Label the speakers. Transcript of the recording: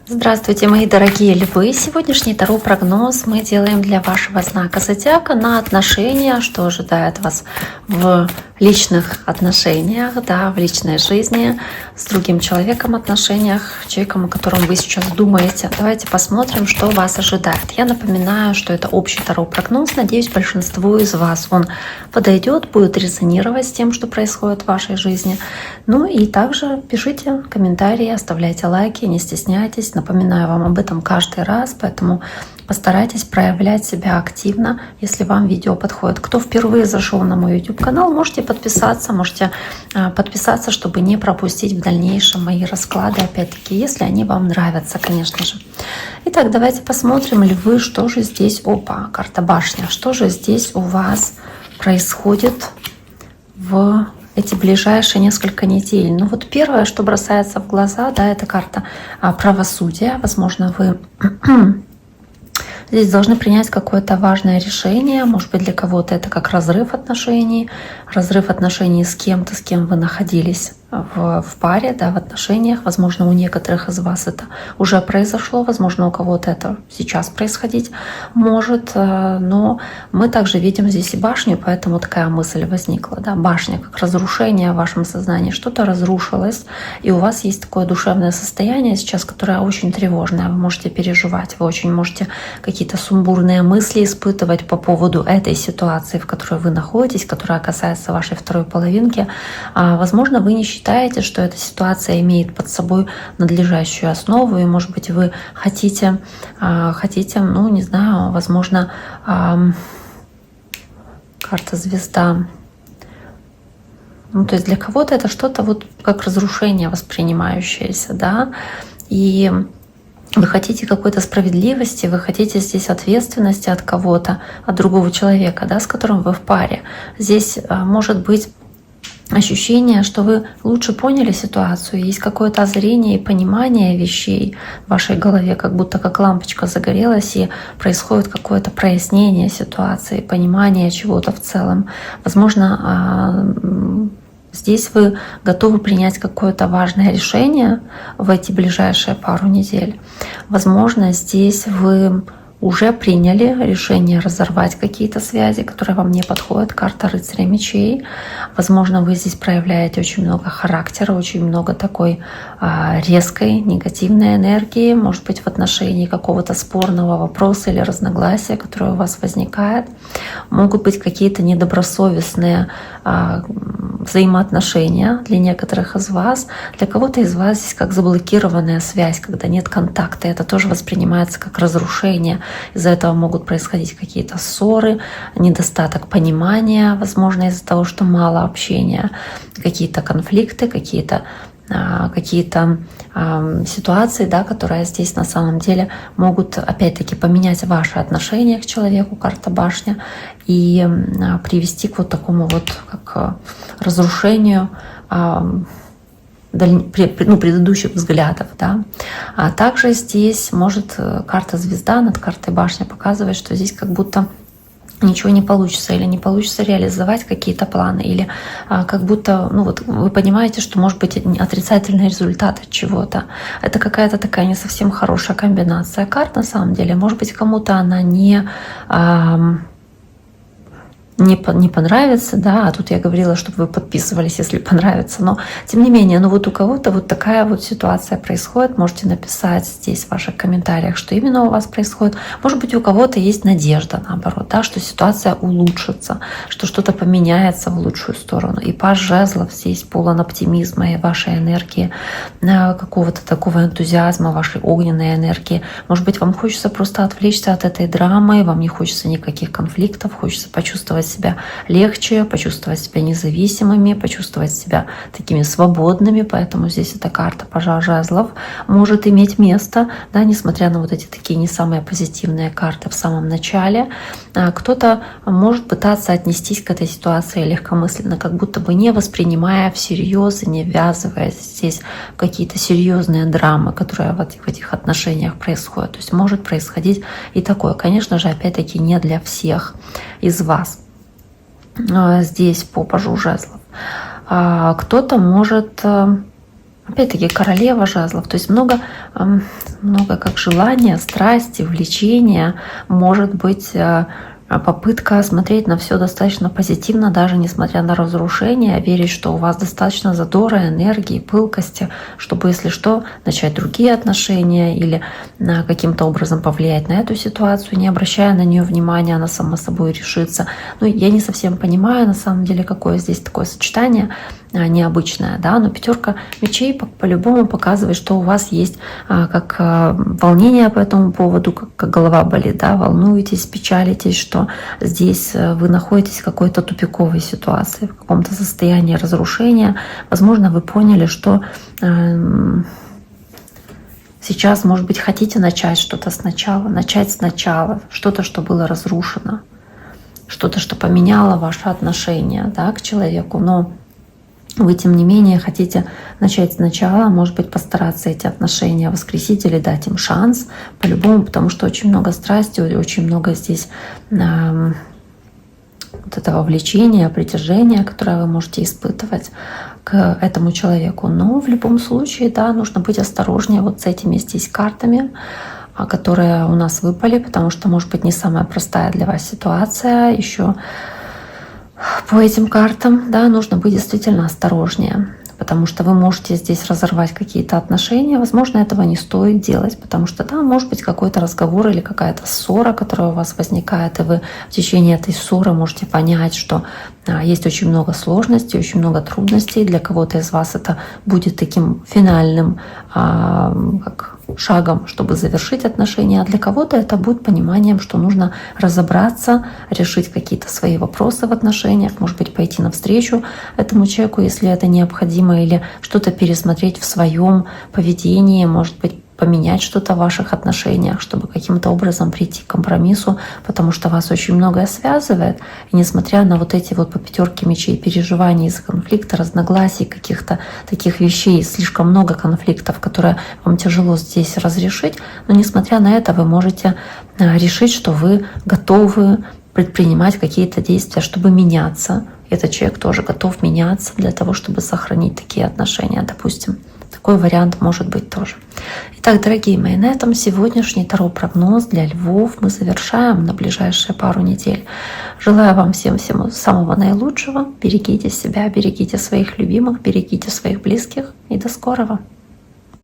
Speaker 1: Здравствуйте, мои дорогие львы! Сегодняшний таро-прогноз мы делаем для вашего знака зодиака на отношения, что ожидает вас в личных отношениях, да, в личной жизни, с другим человеком отношениях, человеком, о котором вы сейчас думаете. Давайте посмотрим, что вас ожидает. Я напоминаю, что это общий таро-прогноз. Надеюсь, большинству из вас он подойдет, будет резонировать с тем, что происходит в вашей жизни. Ну и также пишите комментарии, оставляйте лайки, не стесняйтесь. Напоминаю вам об этом каждый раз, поэтому постарайтесь проявлять себя активно, если вам видео подходит. Кто впервые зашел на мой YouTube-канал, можете подписаться, чтобы не пропустить в дальнейшем мои расклады, опять-таки, если они вам нравятся, конечно же. Итак, давайте посмотрим, львы, что же здесь, карта башня, что же здесь у вас происходит в эти ближайшие несколько недель. Ну вот первое, что бросается в глаза, да, это карта правосудия. Возможно, вы здесь должны принять какое-то важное решение. Может быть, для кого-то это как разрыв отношений с кем-то, с кем вы находились в паре, да, в отношениях. Возможно, у некоторых из вас это уже произошло, возможно, у кого-то это сейчас происходить может. Но мы также видим здесь и башню, поэтому такая мысль возникла. Да? Башня как разрушение в вашем сознании. Что-то разрушилось, и у вас есть такое душевное состояние сейчас, которое очень тревожное. Вы можете переживать, вы очень можете какие-то сумбурные мысли испытывать по поводу этой ситуации, в которой вы находитесь, которая касается вашей второй половинки. Возможно, вы не считаете, что эта ситуация имеет под собой надлежащую основу, и, может быть, вы хотите, ну, не знаю, возможно, карта звезда. Ну, то есть для кого-то это что-то вот как разрушение воспринимающееся, да, и вы хотите какой-то справедливости, вы хотите здесь ответственности от кого-то, от другого человека, да, с которым вы в паре. Здесь может быть ощущение, что вы лучше поняли ситуацию, есть какое-то озрение и понимание вещей в вашей голове, как будто как лампочка загорелась, и происходит какое-то прояснение ситуации, понимание чего-то в целом. Возможно, здесь вы готовы принять какое-то важное решение в эти ближайшие пару недель. Возможно, здесь вы уже приняли решение разорвать какие-то связи, которые вам не подходят. Карта рыцаря мечей. Возможно, вы здесь проявляете очень много характера, очень много такой резкой, негативной энергии, может быть, в отношении какого-то спорного вопроса или разногласия, которое у вас возникает. Могут быть какие-то недобросовестные взаимоотношения для некоторых из вас. Для кого-то из вас здесь как заблокированная связь, когда нет контакта. Это тоже воспринимается как разрушение. Из-за этого могут происходить какие-то ссоры, недостаток понимания, возможно, из-за того, что мало общения, какие-то конфликты, какие-то ситуации, да, которые здесь на самом деле могут опять-таки поменять ваши отношения к человеку, карта башня, и привести к вот такому вот как разрушению предыдущих взглядов. Да. А также здесь может карта звезда над картой башня показывать, что здесь как будто ничего не получится, или не получится реализовать какие-то планы, или как будто, ну вот вы понимаете, что может быть отрицательный результат от чего-то. Это какая-то такая не совсем хорошая комбинация карт на самом деле. Может быть, кому-то она не понравится, да, а тут я говорила, чтобы вы подписывались, если понравится, но тем не менее, ну вот у кого-то вот такая вот ситуация происходит, можете написать здесь в ваших комментариях, что именно у вас происходит. Может быть, у кого-то есть надежда, наоборот, да, что ситуация улучшится, что что-то поменяется в лучшую сторону. И паж жезлов здесь полон оптимизма и вашей энергии, какого-то такого энтузиазма, вашей огненной энергии. Может быть, вам хочется просто отвлечься от этой драмы, вам не хочется никаких конфликтов, хочется почувствовать себя легче, почувствовать себя независимыми, почувствовать себя такими свободными. Поэтому здесь эта карта пажа жезлов может иметь место, да, несмотря на вот эти такие не самые позитивные карты в самом начале. Кто-то может пытаться отнестись к этой ситуации легкомысленно, как будто бы не воспринимая всерьез и не ввязываясь здесь в какие-то серьезные драмы, которые в этих отношениях происходят. То есть может происходить и такое. Конечно же, опять-таки не для всех из вас. Здесь по пажу жезлов. Кто-то может Опять-таки королева жезлов, то есть много как желания, страсти, влечения, может быть попытка смотреть на все достаточно позитивно, даже несмотря на разрушение, верить, что у вас достаточно задора, энергии, пылкости, чтобы, если что, начать другие отношения или каким-то образом повлиять на эту ситуацию, не обращая на нее внимания, она сама собой решится. Ну, я не совсем понимаю, на самом деле, какое здесь такое сочетание необычное, да, но пятерка мечей по-любому показывает, что у вас есть как волнение по этому поводу, как голова болит, да, волнуетесь, печалитесь, что здесь вы находитесь в какой-то тупиковой ситуации, в каком-то состоянии разрушения. Возможно, вы поняли, что сейчас, может быть, хотите начать что-то сначала, что-то, что было разрушено, что-то, что поменяло ваше отношение, да, к человеку, но вы, тем не менее, хотите начать сначала, может быть, постараться эти отношения воскресить или дать им шанс по-любому, потому что очень много страсти, очень много здесь вот этого влечения, притяжения, которое вы можете испытывать к этому человеку. Но в любом случае, да, нужно быть осторожнее вот с этими здесь картами, которые у нас выпали, потому что, может быть, не самая простая для вас ситуация. Еще по этим картам, да, нужно быть действительно осторожнее, потому что вы можете здесь разорвать какие-то отношения. Возможно, этого не стоит делать, потому что, да, может быть какой-то разговор или какая-то ссора, которая у вас возникает, и вы в течение этой ссоры можете понять, что есть очень много сложностей, очень много трудностей. Для кого-то из вас это будет таким финальным шагом, чтобы завершить отношения, а для кого-то это будет пониманием, что нужно разобраться, решить какие-то свои вопросы в отношениях, может быть, пойти навстречу этому человеку, если это необходимо, или что-то пересмотреть в своем поведении, может быть, поменять что-то в ваших отношениях, чтобы каким-то образом прийти к компромиссу, потому что вас очень многое связывает. И несмотря на вот эти вот по пятерке мечей переживания из-за конфликта, разногласий, каких-то таких вещей, слишком много конфликтов, которые вам тяжело здесь разрешить, но несмотря на это вы можете решить, что вы готовы предпринимать какие-то действия, чтобы меняться. Этот человек тоже готов меняться для того, чтобы сохранить такие отношения, допустим. Такой вариант может быть тоже. Итак, дорогие мои, на этом сегодняшний таро-прогноз для львов мы завершаем на ближайшие пару недель. Желаю вам всем самого наилучшего. Берегите себя, берегите своих любимых, берегите своих близких. И до скорого!